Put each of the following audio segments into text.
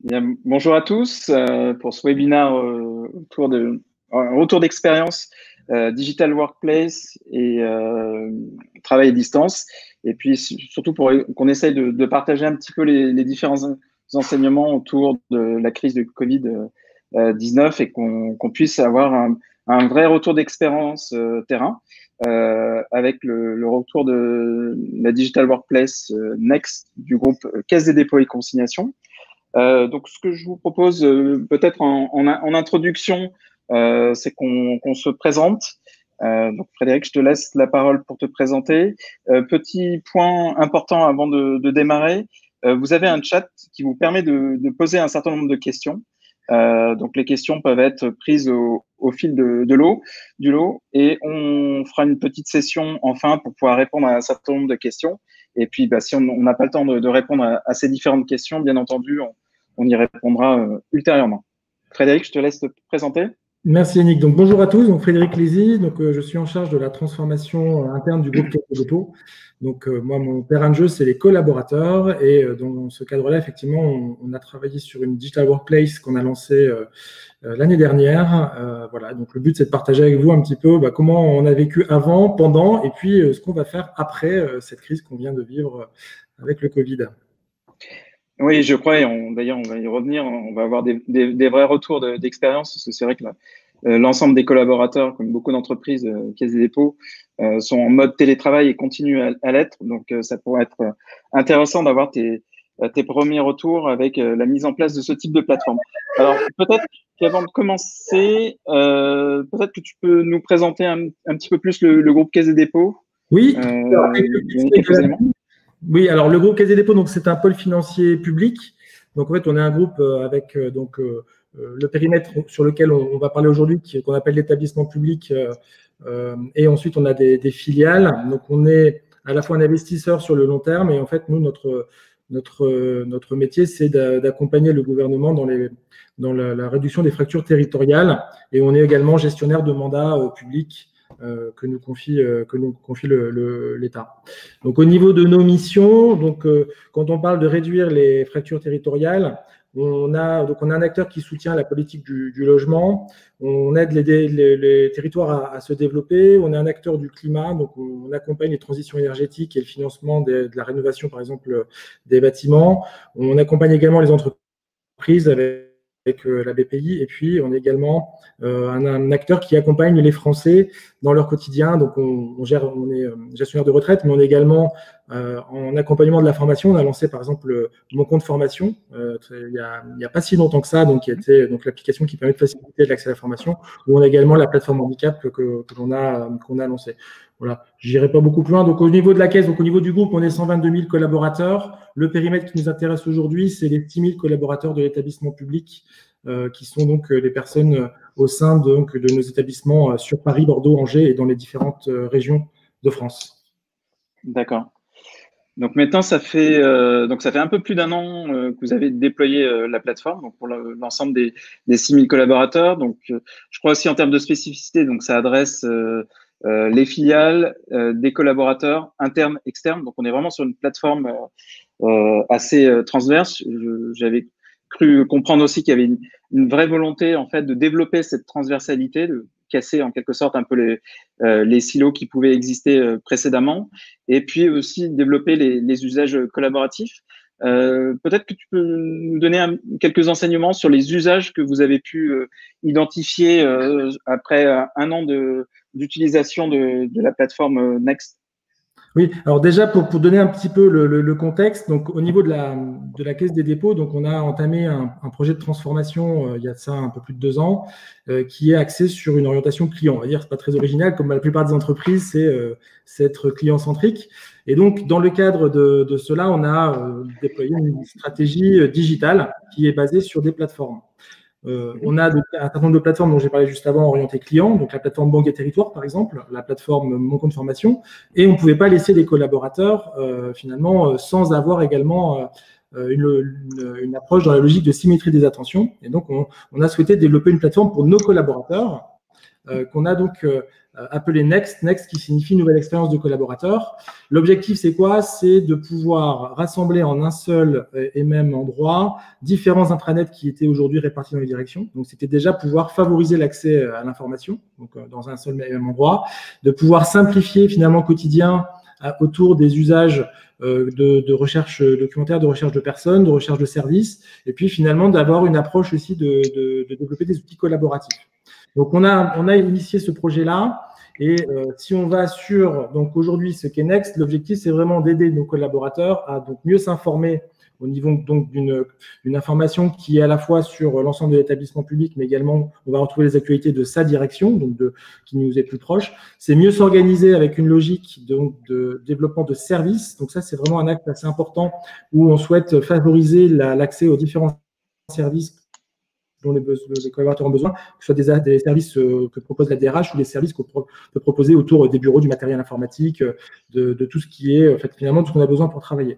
Bien, bonjour à tous pour ce webinaire autour de un retour d'expérience Digital Workplace et travail à distance. Et puis surtout pour qu'on essaye de partager un petit peu les différents enseignements autour de la crise de Covid-19 et qu'on puisse avoir un vrai retour d'expérience terrain avec le retour de la Digital Workplace Next du groupe Caisse des dépôts et consignations. Donc, ce que je vous propose peut-être en introduction, c'est qu'on se présente. Donc, Frédéric, je te laisse la parole pour te présenter. Petit point important avant de démarrer, vous avez un chat qui vous permet de poser un certain nombre de questions. Donc, les questions peuvent être prises au fil du lot, et on fera une petite session enfin pour pouvoir répondre à un certain nombre de questions. Et puis, si on n'a pas le temps de répondre à ces différentes questions, bien entendu, on y répondra ultérieurement. Frédéric, je te laisse te présenter. Merci Yannick. Donc bonjour à tous, donc Frédéric Lézy, je suis en charge de la transformation interne du groupe Caisse des dépôts. Donc moi, mon terrain de jeu, c'est les collaborateurs, et dans ce cadre-là, effectivement, on a travaillé sur une Digital Workplace qu'on a lancée l'année dernière. Voilà, donc le but, c'est de partager avec vous un petit peu comment on a vécu avant, pendant, et puis ce qu'on va faire après cette crise qu'on vient de vivre avec le Covid. Oui, je crois, et d'ailleurs, on va y revenir, on va avoir des vrais retours d'expérience, parce que c'est vrai que l'ensemble des collaborateurs, comme beaucoup d'entreprises, Caisse des dépôts, sont en mode télétravail et continuent à l'être. Donc, ça pourrait être intéressant d'avoir tes premiers retours avec la mise en place de ce type de plateforme. Alors, peut-être qu'avant de commencer, peut-être que tu peux nous présenter un petit peu plus le groupe Caisse des dépôts. Oui, quelques éléments. Oui, alors le groupe Caisse des dépôts, donc c'est un pôle financier public. Donc en fait, on est un groupe avec le périmètre sur lequel on va parler aujourd'hui, qu'on appelle l'établissement public, et ensuite on a des filiales. Donc on est à la fois un investisseur sur le long terme, et en fait nous notre métier, c'est d'accompagner le gouvernement dans la réduction des fractures territoriales, et on est également gestionnaire de mandats publics que nous confie l'État. Donc, au niveau de nos missions, quand on parle de réduire les fractures territoriales, on a un acteur qui soutient la politique du logement, on aide les territoires à se développer, on est un acteur du climat, donc on accompagne les transitions énergétiques et le financement de la rénovation, par exemple, des bâtiments. On accompagne également les entreprises avec la BPI, et puis on est également un acteur qui accompagne les Français dans leur quotidien. Donc on est gestionnaire de retraite, mais on est également en accompagnement de la formation. On a lancé par exemple mon compte formation il y a pas si longtemps que ça, qui était l'application qui permet de faciliter l'accès à la formation, où on a également la plateforme handicap qu'on a lancée. Voilà, je n'irai pas beaucoup plus loin. Donc, au niveau de la caisse, au niveau du groupe, on est 122 000 collaborateurs. Le périmètre qui nous intéresse aujourd'hui, c'est les 6 000 collaborateurs de l'établissement public, qui sont donc les personnes au sein de nos établissements sur Paris, Bordeaux, Angers et dans les différentes régions de France. D'accord. Donc maintenant, ça fait un peu plus d'1 an que vous avez déployé la plateforme, donc pour l'ensemble des 6 000 collaborateurs. Donc, je crois aussi en termes de spécificité, donc ça adresse les filiales, des collaborateurs internes, externes. Donc, on est vraiment sur une plateforme assez transverse. J'avais cru comprendre aussi qu'il y avait une vraie volonté en fait de développer cette transversalité, de casser en quelque sorte un peu les silos qui pouvaient exister précédemment, et puis aussi développer les usages collaboratifs. Peut-être que tu peux nous donner quelques enseignements sur les usages que vous avez pu identifier après 1 an d'utilisation de la plateforme Next. Oui, alors déjà pour donner un petit peu le contexte, donc au niveau de la Caisse des dépôts, donc on a entamé un projet de transformation il y a de ça un peu plus de 2 ans, qui est axé sur une orientation client. On va dire, c'est pas très original, comme la plupart des entreprises, c'est être client-centrique. Et donc dans le cadre de cela, on a déployé une stratégie digitale qui est basée sur des plateformes. On a un certain nombre de plateformes dont j'ai parlé juste avant, orientées clients, donc la plateforme Banque et Territoire, par exemple, la plateforme Mon Compte Formation, et on ne pouvait pas laisser les collaborateurs, finalement, sans avoir également une approche dans la logique de symétrie des attentions. Et donc, on a souhaité développer une plateforme pour nos collaborateurs, qu'on a donc appelé Next. Next qui signifie nouvelle expérience de collaborateur. L'objectif, c'est quoi? C'est de pouvoir rassembler en un seul et même endroit différents intranets qui étaient aujourd'hui répartis dans les directions. Donc, c'était déjà pouvoir favoriser l'accès à l'information, donc dans un seul et même endroit, de pouvoir simplifier finalement au quotidien autour des usages de recherche documentaire, de recherche de personnes, de recherche de services, et puis finalement d'avoir une approche aussi de développer des outils collaboratifs. Donc, on a initié ce projet-là. Et si on va sur, donc aujourd'hui, ce qu'est Next, l'objectif, c'est vraiment d'aider nos collaborateurs à donc mieux s'informer au niveau donc d'une information qui est à la fois sur l'ensemble de l'établissement public, mais également, on va retrouver les actualités de sa direction, donc qui nous est plus proche. C'est mieux s'organiser avec une logique de développement de services. Donc ça, c'est vraiment un acte assez important où on souhaite favoriser l'accès aux différents services dont les collaborateurs ont besoin, que ce soit des services que propose la DRH ou des services qu'on peut proposer autour des bureaux, du matériel informatique, de tout ce qui est, en fait, finalement, tout ce qu'on a besoin pour travailler.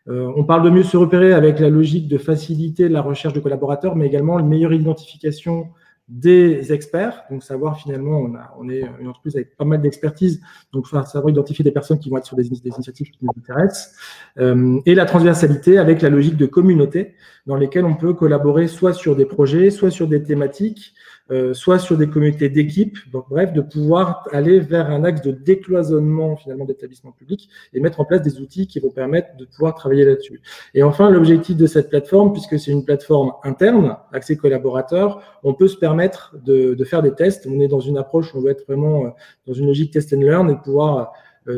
On parle de mieux se repérer avec la logique de faciliter la recherche de collaborateurs, mais également une meilleure identification des experts. Donc, savoir finalement, on est une entreprise avec pas mal d'expertise, donc savoir identifier des personnes qui vont être sur des initiatives qui nous intéressent. Et la transversalité avec la logique de communauté dans lesquelles on peut collaborer soit sur des projets, soit sur des thématiques, soit sur des communautés d'équipe. Donc, bref, de pouvoir aller vers un axe de décloisonnement finalement d'établissements publics et mettre en place des outils qui vont permettre de pouvoir travailler là-dessus. Et enfin, l'objectif de cette plateforme, puisque c'est une plateforme interne, accès collaborateurs, on peut se permettre de faire des tests. On est dans une approche où on veut être vraiment dans une logique test and learn et de pouvoir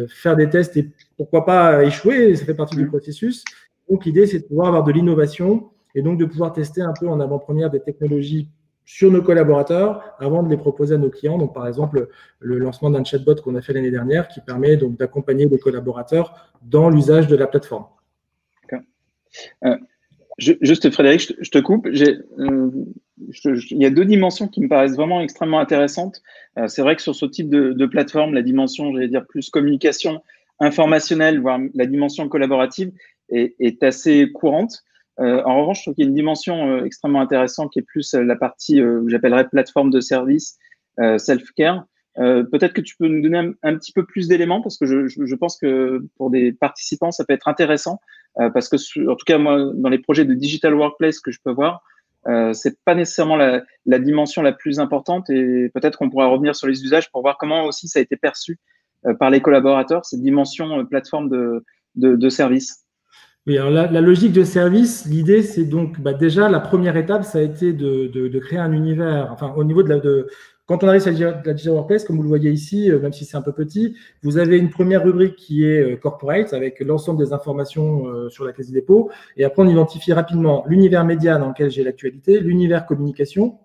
faire des tests et pourquoi pas échouer, ça fait partie du processus. Donc, l'idée, c'est de pouvoir avoir de l'innovation et donc de pouvoir tester un peu en avant-première des technologies sur nos collaborateurs avant de les proposer à nos clients. Donc, par exemple, le lancement d'un chatbot qu'on a fait l'année dernière qui permet donc d'accompagner les collaborateurs dans l'usage de la plateforme. Juste, Frédéric, je te coupe. Il y a deux dimensions qui me paraissent vraiment extrêmement intéressantes. C'est vrai que sur ce type de plateforme, la dimension, j'allais dire, plus communication informationnelle, voire la dimension collaborative est assez courante. En revanche, je trouve qu'il y a une dimension extrêmement intéressante qui est plus la partie que j'appellerais plateforme de service, self-care. Peut-être que tu peux nous donner un petit peu plus d'éléments parce que je pense que pour des participants, ça peut être intéressant parce que, en tout cas, moi, dans les projets de digital workplace que je peux voir, c'est pas nécessairement la dimension la plus importante et peut-être qu'on pourra revenir sur les usages pour voir comment aussi ça a été perçu par les collaborateurs, cette dimension plateforme de service. Oui, alors la logique de service, l'idée, c'est donc déjà la première étape, ça a été de créer un univers. Enfin, au niveau quand on arrive sur la Digital Workplace, comme vous le voyez ici, même si c'est un peu petit, vous avez une première rubrique qui est corporate avec l'ensemble des informations sur la Caisse des dépôts. Et après, on identifie rapidement l'univers média dans lequel j'ai l'actualité, l'univers communication,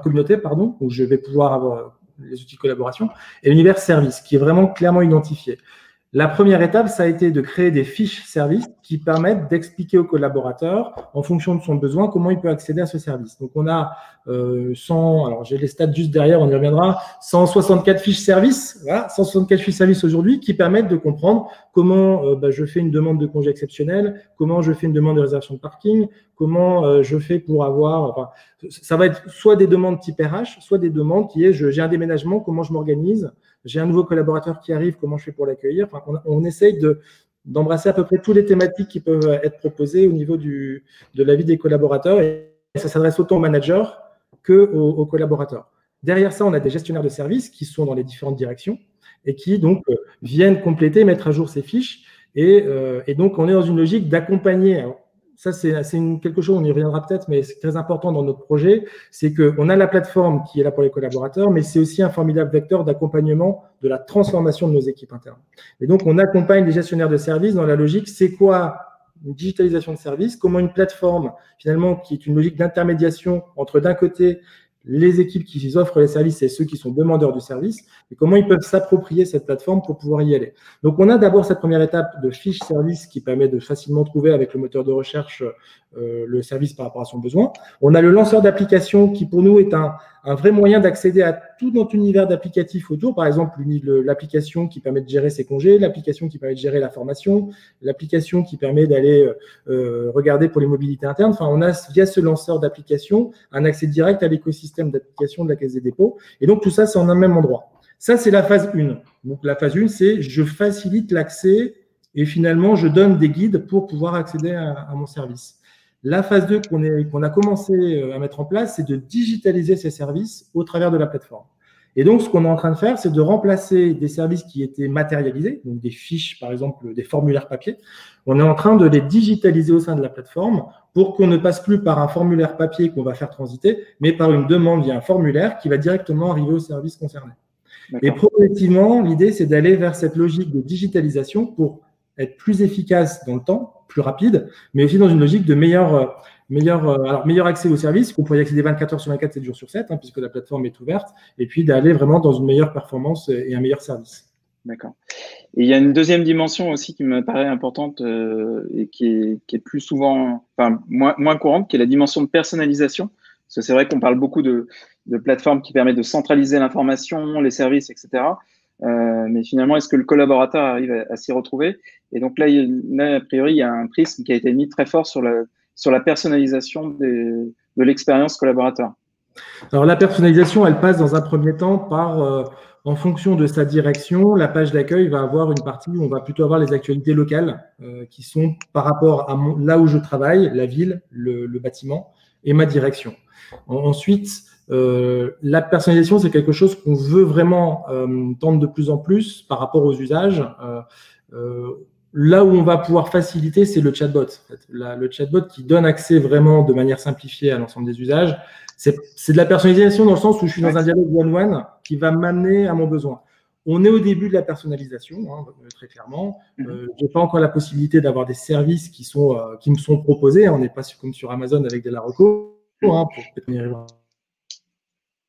communauté, pardon, où je vais pouvoir avoir les outils de collaboration, et l'univers service, qui est vraiment clairement identifié. La première étape, ça a été de créer des fiches services qui permettent d'expliquer au collaborateur, en fonction de son besoin, comment il peut accéder à ce service. Donc, on a alors j'ai les stats juste derrière, on y reviendra, 164 fiches services, voilà, 164 fiches services aujourd'hui qui permettent de comprendre comment je fais une demande de congé exceptionnel, comment je fais une demande de réservation de parking, comment je fais pour avoir… ça va être soit des demandes type RH, soit des demandes qui est j'ai un déménagement, comment je m'organise, j'ai un nouveau collaborateur qui arrive, comment je fais pour l'accueillir. Enfin, on essaye d'embrasser à peu près toutes les thématiques qui peuvent être proposées au niveau de la vie des collaborateurs et ça s'adresse autant aux managers qu'aux collaborateurs. Derrière ça, on a des gestionnaires de services qui sont dans les différentes directions et qui donc viennent compléter, mettre à jour ces fiches et donc on est dans une logique d'accompagner. Alors, ça, c'est quelque chose, on y reviendra peut-être, mais c'est très important dans notre projet, c'est qu'on a la plateforme qui est là pour les collaborateurs, mais c'est aussi un formidable vecteur d'accompagnement de la transformation de nos équipes internes. Et donc, on accompagne les gestionnaires de services dans la logique, c'est quoi une digitalisation de services, comment une plateforme, finalement, qui est une logique d'intermédiation entre, d'un côté, les équipes qui offrent les services et ceux qui sont demandeurs du service, et comment ils peuvent s'approprier cette plateforme pour pouvoir y aller. Donc, on a d'abord cette première étape de fiche service qui permet de facilement trouver avec le moteur de recherche le service par rapport à son besoin. On a le lanceur d'application qui, pour nous, est un vrai moyen d'accéder à tout notre univers d'applicatifs autour. Par exemple, l'application qui permet de gérer ses congés, l'application qui permet de gérer la formation, l'application qui permet d'aller regarder pour les mobilités internes. Enfin, on a, via ce lanceur d'application, un accès direct à l'écosystème l'écosystème d'application de la Caisse des dépôts. Et donc, tout ça, c'est en un même endroit. Ça, c'est la phase 1. Donc, la phase 1, c'est je facilite l'accès et finalement, je donne des guides pour pouvoir accéder à mon service. La phase 2 qu'on a commencé à mettre en place, c'est de digitaliser ces services au travers de la plateforme. Et donc, ce qu'on est en train de faire, c'est de remplacer des services qui étaient matérialisés, donc des fiches, par exemple, des formulaires papier. On est en train de les digitaliser au sein de la plateforme pour qu'on ne passe plus par un formulaire papier qu'on va faire transiter, mais par une demande via un formulaire qui va directement arriver au service concerné. Et progressivement, l'idée, c'est d'aller vers cette logique de digitalisation pour être plus efficace dans le temps, plus rapide, mais aussi dans une logique de meilleur accès au service, qu'on pourrait y accéder 24 heures sur 24, 7 jours sur 7, hein, puisque la plateforme est ouverte, et puis d'aller vraiment dans une meilleure performance et un meilleur service. D'accord. Et il y a une deuxième dimension aussi qui me paraît importante et qui est plus souvent, enfin moins courante, qui est la dimension de personnalisation. Parce que c'est vrai qu'on parle beaucoup de plateformes qui permettent de centraliser l'information, les services, etc. Mais finalement, est-ce que le collaborateur arrive à s'y retrouver? Et donc là, a priori, il y a un prisme qui a été mis très fort sur la personnalisation de l'expérience collaborateur. Alors, la personnalisation, elle passe dans un premier temps par, en fonction de sa direction, la page d'accueil va avoir une partie où on va plutôt avoir les actualités locales qui sont par rapport à là où je travaille, la ville, le bâtiment et ma direction. Ensuite, la personnalisation, c'est quelque chose qu'on veut vraiment tendre de plus en plus par rapport aux usages. Là où on va pouvoir faciliter, c'est le chatbot. En fait. Le chatbot qui donne accès vraiment de manière simplifiée à l'ensemble des usages. C'est de la personnalisation dans le sens où je suis dans un dialogue one-one qui va m'amener à mon besoin. On est au début de la personnalisation, hein, très clairement. Je n'ai pas encore la possibilité d'avoir des services qui me sont proposés. On n'est pas comme sur Amazon avec de la reco, hein, pour peut-être y arriver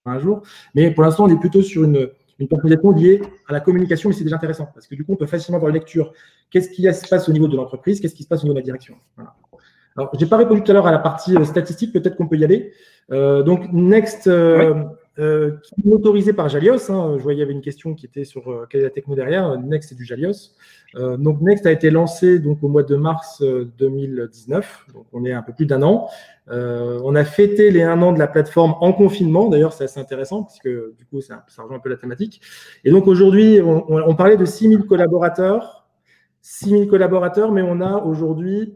un jour. Mais pour l'instant, on est plutôt sur une personnalisation liée à la communication, mais c'est déjà intéressant parce que du coup, on peut facilement avoir une lecture. Qu'est-ce qui se passe au niveau de l'entreprise? Qu'est-ce qui se passe au niveau de la direction? Voilà. Alors, je n'ai pas répondu tout à l'heure à la partie statistique, peut-être qu'on peut y aller. Donc, Next, qui est autorisé par Jalios. Hein, je voyais il y avait une question qui était sur quelle est la techno derrière. Next, c'est du Jalios. Donc, Next a été lancé donc, au mois de mars 2019. Donc, on est un peu plus d'1 an. On a fêté les 1 an de la plateforme en confinement. D'ailleurs, c'est assez intéressant parce que du coup, ça rejoint un peu la thématique. Et donc, aujourd'hui, on parlait de 6000 collaborateurs. 6000 collaborateurs, mais on a aujourd'hui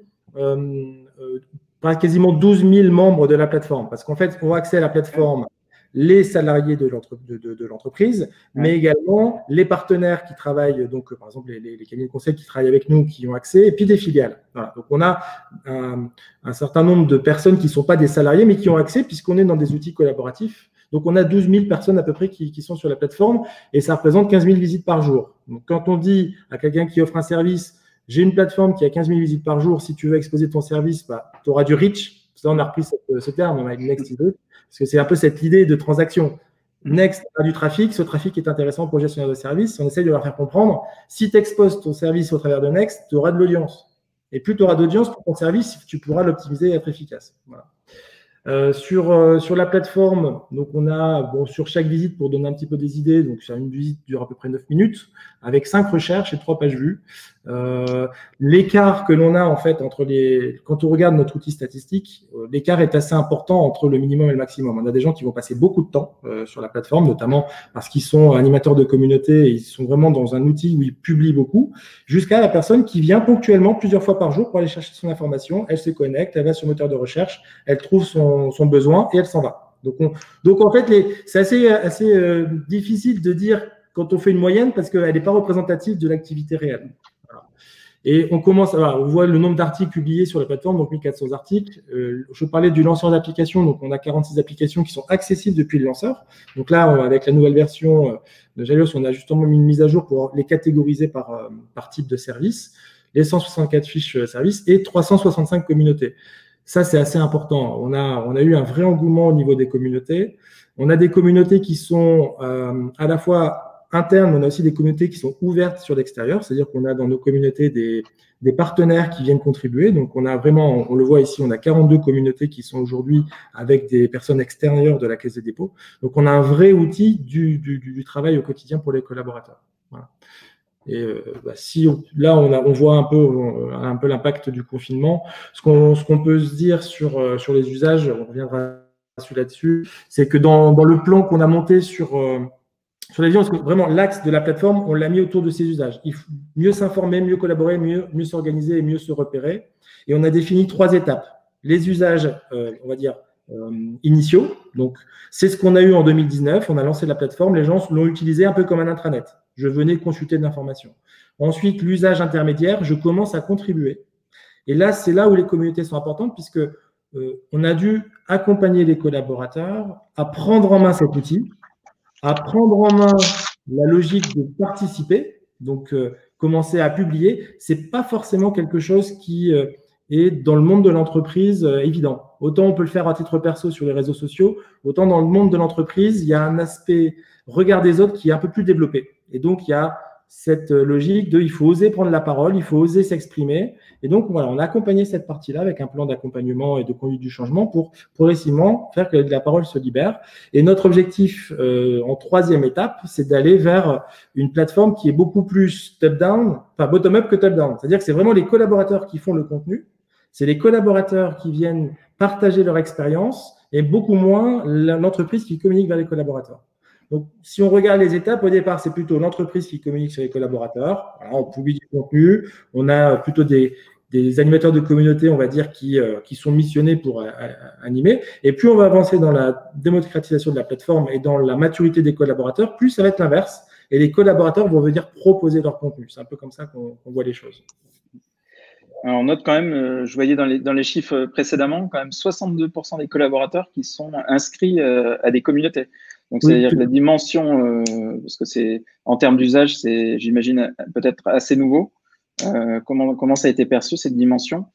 quasiment 12 000 membres de la plateforme, parce qu'en fait, ont accès à la plateforme les salariés de l'entreprise, mais également les partenaires qui travaillent, donc par exemple les cabinets de conseil qui travaillent avec nous, qui ont accès, et puis des filiales. Voilà. Donc on a un certain nombre de personnes qui ne sont pas des salariés, mais qui ont accès, puisqu'on est dans des outils collaboratifs. Donc on a 12 000 personnes à peu près qui sont sur la plateforme, et ça représente 15 000 visites par jour. Donc quand on dit à quelqu'un qui offre un service, j'ai une plateforme qui a 15 000 visites par jour. Si tu veux exposer ton service, tu auras du reach. Ça, on a repris ce terme avec Next, parce que c'est un peu cette idée de transaction. Next a du trafic. Ce trafic est intéressant pour le gestionnaire de service. On essaye de leur faire comprendre. Si tu exposes ton service au travers de Next, tu auras de l'audience. Et plus tu auras d'audience pour ton service, tu pourras l'optimiser et être efficace. Voilà. Sur la plateforme, donc on a sur chaque visite, pour donner un petit peu des idées, donc une visite dure à peu près 9 minutes avec 5 recherches et 3 pages vues. L'écart que l'on a en fait quand on regarde notre outil statistique, l'écart est assez important entre le minimum et le maximum. On a des gens qui vont passer beaucoup de temps sur la plateforme, notamment parce qu'ils sont animateurs de communauté et ils sont vraiment dans un outil où ils publient beaucoup, jusqu'à la personne qui vient ponctuellement plusieurs fois par jour pour aller chercher son information. Elle se connecte, elle va sur le moteur de recherche, elle trouve son besoin et elle s'en va. Donc en fait, c'est assez difficile de dire quand on fait une moyenne parce qu'elle n'est pas représentative de l'activité réelle. Voilà. Et on voit le nombre d'articles publiés sur la plateforme, donc 1400 articles. Je parlais du lanceur d'applications, donc on a 46 applications qui sont accessibles depuis le lanceur. Donc là, avec la nouvelle version de Jalios, on a justement mis une mise à jour pour les catégoriser par type de service, les 164 fiches services et 365 communautés. Ça, c'est assez important. On a eu un vrai engouement au niveau des communautés. On a des communautés qui sont à la fois internes, on a aussi des communautés qui sont ouvertes sur l'extérieur, c'est-à-dire qu'on a dans nos communautés des partenaires qui viennent contribuer. Donc, on a vraiment, on le voit ici, on a 42 communautés qui sont aujourd'hui avec des personnes extérieures de la Caisse des dépôts. Donc, on a un vrai outil du travail au quotidien pour les collaborateurs. Voilà. Et là, on voit un peu l'impact du confinement. Ce qu'on peut se dire sur les usages, on reviendra là-dessus, c'est que dans le plan qu'on a monté sur la vision, parce que vraiment l'axe de la plateforme, on l'a mis autour de ces usages. Il faut mieux s'informer, mieux collaborer, mieux s'organiser et mieux se repérer. Et on a défini 3 étapes. Les usages, on va dire, initiaux. Donc, c'est ce qu'on a eu en 2019. On a lancé la plateforme. Les gens l'ont utilisé un peu comme un intranet. Je venais consulter de l'information. Ensuite, l'usage intermédiaire, je commence à contribuer. Et là, c'est là où les communautés sont importantes puisque on a dû accompagner les collaborateurs à prendre en main cet outil, à prendre en main la logique de participer, donc commencer à publier. Ce n'est pas forcément quelque chose qui est dans le monde de l'entreprise évident. Autant on peut le faire à titre perso sur les réseaux sociaux, autant dans le monde de l'entreprise, il y a un aspect regard des autres qui est un peu plus développé. Et donc, il y a cette logique de il faut oser prendre la parole, il faut oser s'exprimer. Et donc, voilà, on a accompagné cette partie-là avec un plan d'accompagnement et de conduite du changement pour progressivement faire que la parole se libère. Et notre objectif en 3e étape, c'est d'aller vers une plateforme qui est beaucoup plus top-down, enfin bottom-up que top-down. C'est-à-dire que c'est vraiment les collaborateurs qui font le contenu, c'est les collaborateurs qui viennent partager leur expérience et beaucoup moins l'entreprise qui communique vers les collaborateurs. Donc, si on regarde les étapes, au départ, c'est plutôt l'entreprise qui communique sur les collaborateurs. Voilà, on publie du contenu. On a plutôt des animateurs de communauté, on va dire, qui sont missionnés pour animer. Et plus on va avancer dans la démocratisation de la plateforme et dans la maturité des collaborateurs, plus ça va être l'inverse. Et les collaborateurs vont venir proposer leur contenu. C'est un peu comme ça qu'on voit les choses. Alors, on note quand même, je voyais dans les chiffres précédemment, quand même 62% des collaborateurs qui sont inscrits à des communautés. Donc, c'est-à-dire que la dimension, parce que c'est en termes d'usage, c'est, j'imagine, peut-être assez nouveau. Comment ça a été perçu, cette dimension?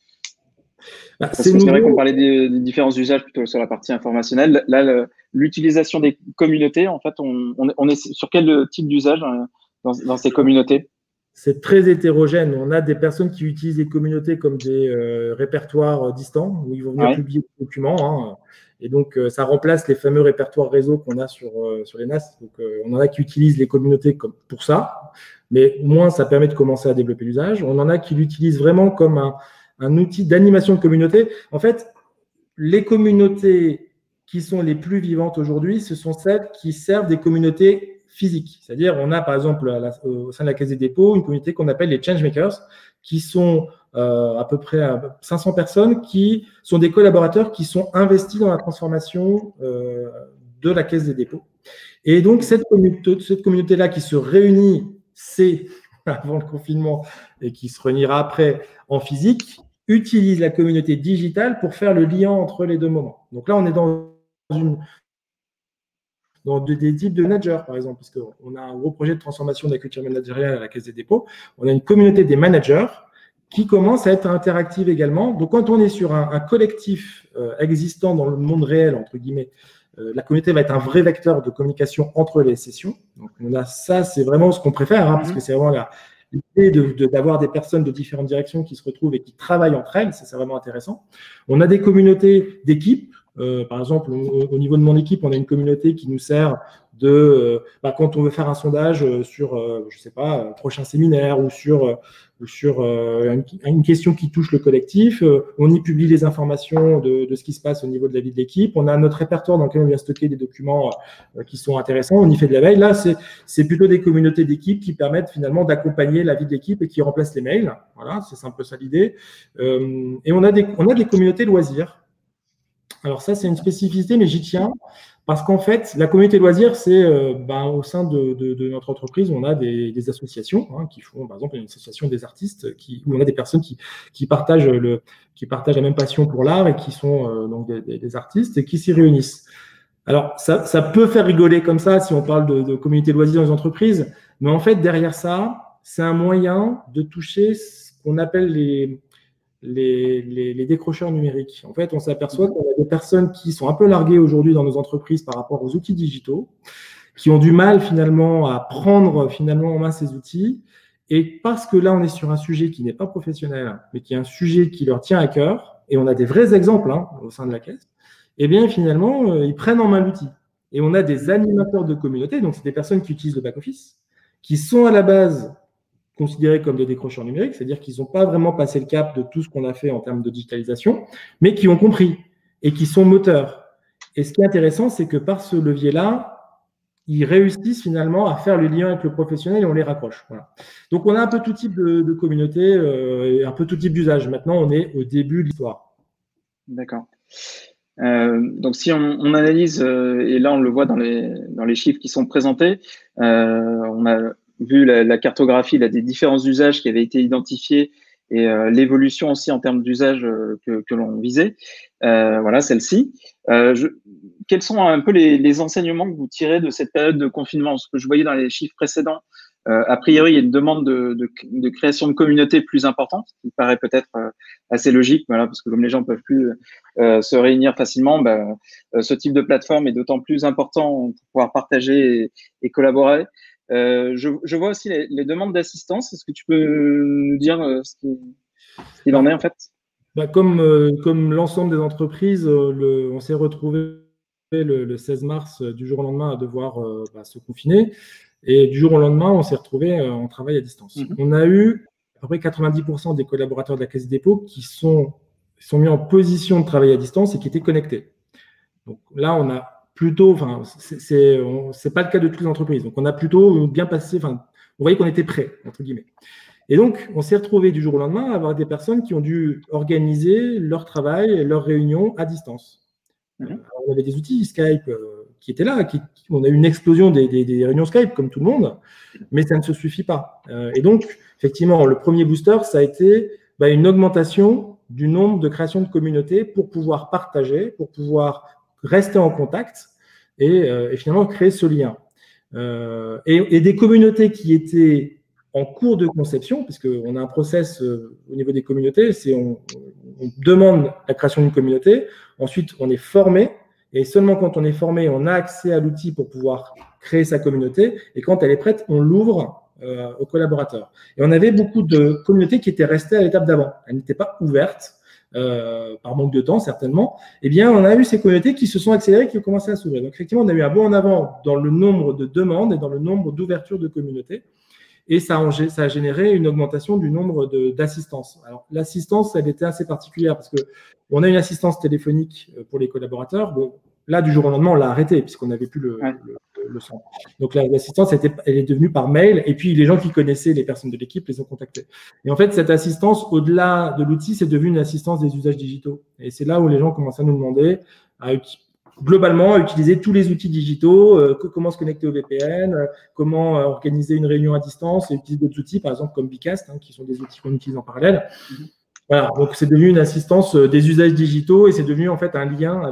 Parce que c'est vrai qu'on parlait des différents usages plutôt sur la partie informationnelle. Là, l'utilisation des communautés, en fait, on est sur quel type d'usage dans ces communautés? C'est très hétérogène. On a des personnes qui utilisent les communautés comme des répertoires distants où ils vont venir publier des documents. Hein. Et donc, ça remplace les fameux répertoires réseau qu'on a sur les NAS. Donc, on en a qui utilisent les communautés comme pour ça, mais au moins, ça permet de commencer à développer l'usage. On en a qui l'utilisent vraiment comme un outil d'animation de communauté. En fait, les communautés qui sont les plus vivantes aujourd'hui, ce sont celles qui servent des communautés physiques. C'est-à-dire, on a par exemple au sein de la Caisse des dépôts une communauté qu'on appelle les changemakers, qui sont à peu près 500 personnes qui sont des collaborateurs qui sont investis dans la transformation de la Caisse des dépôts. Et donc, cette communauté-là qui se réunit, c'est avant le confinement et qui se réunira après en physique, utilise la communauté digitale pour faire le lien entre les deux moments. Donc là, on est dans des types de managers, par exemple, parce qu'on a un gros projet de transformation de la culture managériale à la Caisse des dépôts. On a une communauté des managers qui commence à être interactive également. Donc, quand on est sur un collectif existant dans le monde réel, entre guillemets, la communauté va être un vrai vecteur de communication entre les sessions. Donc, on a ça, c'est vraiment ce qu'on préfère, parce que c'est vraiment l'idée d'avoir des personnes de différentes directions qui se retrouvent et qui travaillent entre elles. C'est vraiment intéressant. On a des communautés d'équipes. Par exemple, au niveau de mon équipe, on a une communauté qui nous sert de quand on veut faire un sondage sur, je sais pas, un prochain séminaire ou sur une question qui touche le collectif, on y publie les informations de ce qui se passe au niveau de la vie de l'équipe. On a notre répertoire dans lequel on vient stocker des documents qui sont intéressants. On y fait de la veille. Là, c'est plutôt des communautés d'équipe qui permettent finalement d'accompagner la vie de l'équipe et qui remplacent les mails. Voilà, c'est un peu ça l'idée. Et on a des communautés loisirs. Alors ça, c'est une spécificité, mais j'y tiens, parce qu'en fait, la communauté loisirs, c'est au sein de notre entreprise, on a des associations qui font, par exemple, une association des artistes, où on a des personnes qui partagent la même passion pour l'art et qui sont donc des artistes et qui s'y réunissent. Alors, ça peut faire rigoler comme ça si on parle de communauté loisirs dans les entreprises, mais en fait, derrière ça, c'est un moyen de toucher ce qu'on appelle les décrocheurs numériques. En fait, on s'aperçoit qu'on a des personnes qui sont un peu larguées aujourd'hui dans nos entreprises par rapport aux outils digitaux, qui ont du mal finalement à prendre finalement en main ces outils. Et parce que là, on est sur un sujet qui n'est pas professionnel, mais qui est un sujet qui leur tient à cœur, et on a des vrais exemples au sein de la Caisse, eh bien finalement, ils prennent en main l'outil. Et on a des animateurs de communauté, donc c'est des personnes qui utilisent le back-office, qui sont à la base considérés comme des décrocheurs numériques, c'est-à-dire qu'ils n'ont pas vraiment passé le cap de tout ce qu'on a fait en termes de digitalisation, mais qui ont compris et qui sont moteurs. Et ce qui est intéressant, c'est que par ce levier-là, ils réussissent finalement à faire le lien avec le professionnel et on les raccroche. Voilà. Donc, on a un peu tout type de communauté, et un peu tout type d'usage. Maintenant, on est au début de l'histoire. D'accord. Donc, si on analyse, et là on le voit dans les chiffres qui sont présentés, on a vu la cartographie là, des différents usages qui avaient été identifiés et l'évolution aussi en termes d'usage que l'on visait. Voilà, celle-ci. Quels sont un peu les enseignements que vous tirez de cette période de confinement? Ce que je voyais dans les chiffres précédents, a priori, il y a une demande de création de communautés plus importante, qui paraît peut-être assez logique, voilà, parce que comme les gens peuvent plus se réunir facilement, ce type de plateforme est d'autant plus important pour pouvoir partager et collaborer. Je vois aussi les demandes d'assistance. Est-ce que tu peux nous dire ce qu'il en est en fait? Comme l'ensemble des entreprises, on s'est retrouvé le 16 mars du jour au lendemain à devoir se confiner. Et du jour au lendemain, on s'est retrouvé en travail à distance. On a eu à peu près 90% des collaborateurs de la Caisse des dépôts qui sont mis en position de travail à distance et qui étaient connectés. Donc là, on a plutôt, c'est pas le cas de toutes les entreprises. Donc on a plutôt bien passé, on voyait qu'on était prêt, entre guillemets. Et donc, on s'est retrouvé du jour au lendemain à avoir des personnes qui ont dû organiser leur travail et leurs réunions à distance. Alors, on avait des outils Skype qui étaient là, on a eu une explosion des réunions Skype comme tout le monde, mais ça ne se suffit pas. Et donc, effectivement, le premier booster, ça a été une augmentation du nombre de créations de communautés pour pouvoir partager, pour pouvoir rester en contact et finalement créer ce lien. Et des communautés qui étaient en cours de conception, puisqu'on a un process au niveau des communautés, on demande la création d'une communauté, ensuite on est formé, et seulement quand on est formé, on a accès à l'outil pour pouvoir créer sa communauté, et quand elle est prête, on l'ouvre aux collaborateurs. Et on avait beaucoup de communautés qui étaient restées à l'étape d'avant, elles n'étaient pas ouvertes, par manque de temps certainement. Eh bien, on a eu ces communautés qui se sont accélérées, qui ont commencé à s'ouvrir. Donc effectivement, on a eu un bond en avant dans le nombre de demandes et dans le nombre d'ouvertures de communautés. Et ça a généré une augmentation du nombre d'assistances. Alors, l'assistance, elle était assez particulière parce qu'on a une assistance téléphonique pour les collaborateurs. Bon, là, du jour au lendemain, on l'a arrêté puisqu'on n'avait plus le son. Donc, l'assistance, elle est devenue par mail. Et puis, les gens qui connaissaient les personnes de l'équipe les ont contactés. Et en fait, cette assistance, au-delà de l'outil, c'est devenu une assistance des usages digitaux. Et c'est là où les gens commencent à nous demander globalement, utiliser tous les outils digitaux, comment se connecter au VPN, comment organiser une réunion à distance, et utiliser d'autres outils, par exemple comme Bcast, qui sont des outils qu'on utilise en parallèle. Voilà, donc c'est devenu une assistance des usages digitaux et c'est devenu en fait un lien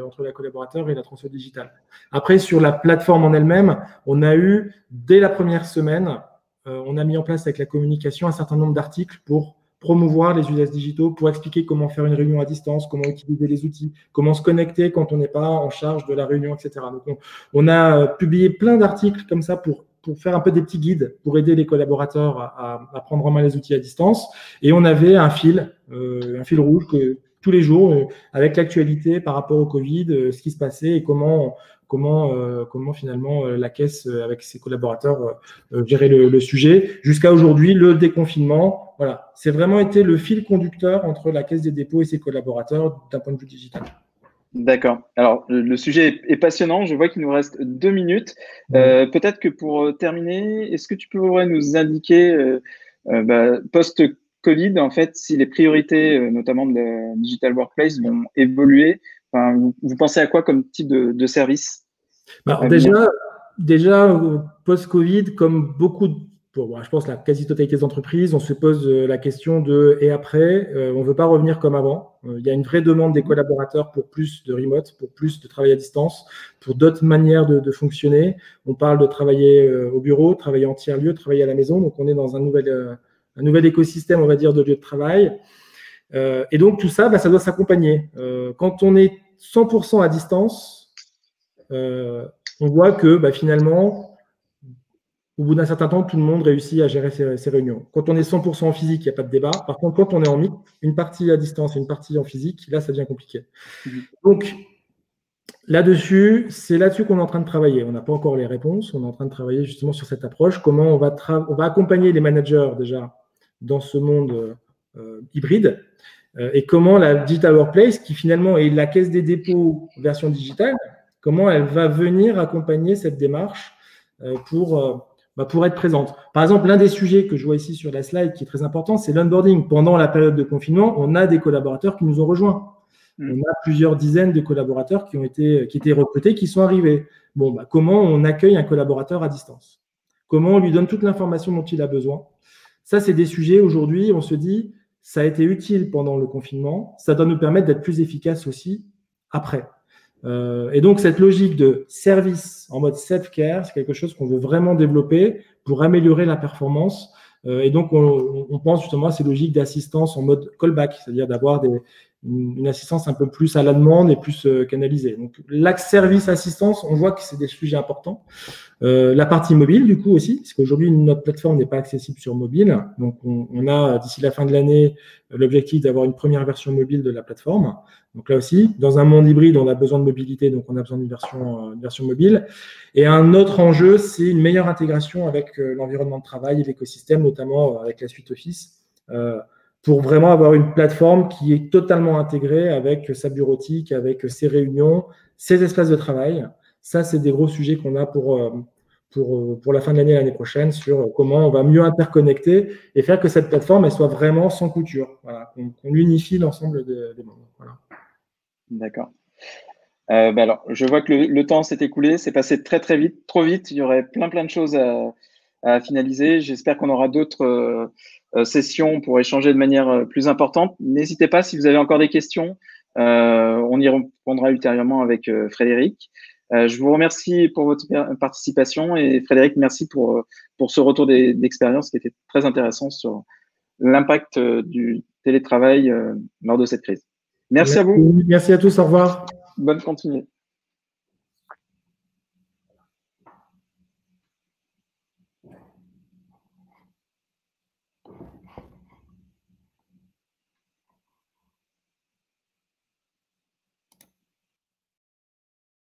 entre la collaborateur et la transfert digitale. Après, sur la plateforme en elle-même, on a eu, dès la première semaine, on a mis en place avec la communication un certain nombre d'articles pour promouvoir les usages digitaux, pour expliquer comment faire une réunion à distance, comment utiliser les outils, comment se connecter quand on n'est pas en charge de la réunion, etc. Donc, on a publié plein d'articles comme ça pour faire un peu des petits guides, pour aider les collaborateurs à prendre en main les outils à distance. Et on avait un fil rouge tous les jours avec l'actualité par rapport au Covid, ce qui se passait et comment finalement la caisse avec ses collaborateurs gérait le sujet. Jusqu'à aujourd'hui, le déconfinement, voilà, c'est vraiment été le fil conducteur entre la Caisse des dépôts et ses collaborateurs d'un point de vue digital. D'accord. Alors, le sujet est passionnant. Je vois qu'il nous reste 2 minutes. Peut-être que pour terminer, est-ce que tu pourrais nous indiquer, post-Covid, en fait, si les priorités, notamment de la Digital Workplace, vont évoluer? Enfin, vous pensez à quoi comme type de service? Déjà, post-Covid, comme je pense la quasi-totalité des entreprises, on se pose la question de et après, on ne veut pas revenir comme avant. Il y a une vraie demande des collaborateurs pour plus de remote, pour plus de travail à distance, pour d'autres manières de fonctionner. On parle de travailler au bureau, travailler en tiers-lieu, travailler à la maison. Donc, on est dans un nouvel écosystème, on va dire, de lieux de travail. Et donc, tout ça, ça doit s'accompagner. Quand on est 100% à distance, on voit que finalement, au bout d'un certain temps, tout le monde réussit à gérer ses réunions. Quand on est 100% en physique, il n'y a pas de débat. Par contre, quand on est en mix, une partie à distance et une partie en physique, là, ça devient compliqué. Donc, là-dessus, c'est là-dessus qu'on est en train de travailler. On n'a pas encore les réponses. On est en train de travailler justement sur cette approche. Comment on va accompagner les managers déjà dans ce monde hybride Et comment la Digital Workplace, qui finalement est la Caisse des dépôts version digitale, comment elle va venir accompagner cette démarche pour être présente. Par exemple, l'un des sujets que je vois ici sur la slide qui est très important, c'est l'onboarding. Pendant la période de confinement, on a des collaborateurs qui nous ont rejoints. On a plusieurs dizaines de collaborateurs qui étaient recrutés, qui sont arrivés. Bon, comment on accueille un collaborateur à distance? Comment on lui donne toute l'information dont il a besoin? Ça, c'est des sujets aujourd'hui, on se dit, ça a été utile pendant le confinement, ça doit nous permettre d'être plus efficaces aussi après. Et donc, cette logique de service en mode self-care, c'est quelque chose qu'on veut vraiment développer pour améliorer la performance. Et donc, on pense justement à ces logiques d'assistance en mode callback, c'est-à-dire d'avoir une assistance un peu plus à la demande et plus canalisée. Donc, l'axe service-assistance, on voit que c'est des sujets importants. La partie mobile, du coup, aussi, parce qu'aujourd'hui, notre plateforme n'est pas accessible sur mobile. Donc, on a, d'ici la fin de l'année, l'objectif d'avoir une première version mobile de la plateforme. Donc, là aussi, dans un monde hybride, on a besoin de mobilité, donc on a besoin d'une version mobile. Et un autre enjeu, c'est une meilleure intégration avec l'environnement de travail et l'écosystème, notamment avec la suite Office, pour vraiment avoir une plateforme qui est totalement intégrée avec sa bureautique, avec ses réunions, ses espaces de travail. Ça, c'est des gros sujets qu'on a pour la fin de l'année, l'année prochaine, sur comment on va mieux interconnecter et faire que cette plateforme elle soit vraiment sans couture. Voilà, qu'on unifie l'ensemble des membres. Voilà. D'accord. Alors, je vois que le temps s'est écoulé, c'est passé très très vite, trop vite. Il y aurait plein de choses à finaliser. J'espère qu'on aura d'autres sessions pour échanger de manière plus importante. N'hésitez pas si vous avez encore des questions. On y répondra ultérieurement avec Frédéric. Je vous remercie pour votre participation et Frédéric, merci pour ce retour d'expérience qui était très intéressant sur l'impact du télétravail lors de cette crise. Merci à vous. Merci à tous. Au revoir. Bonne continuité.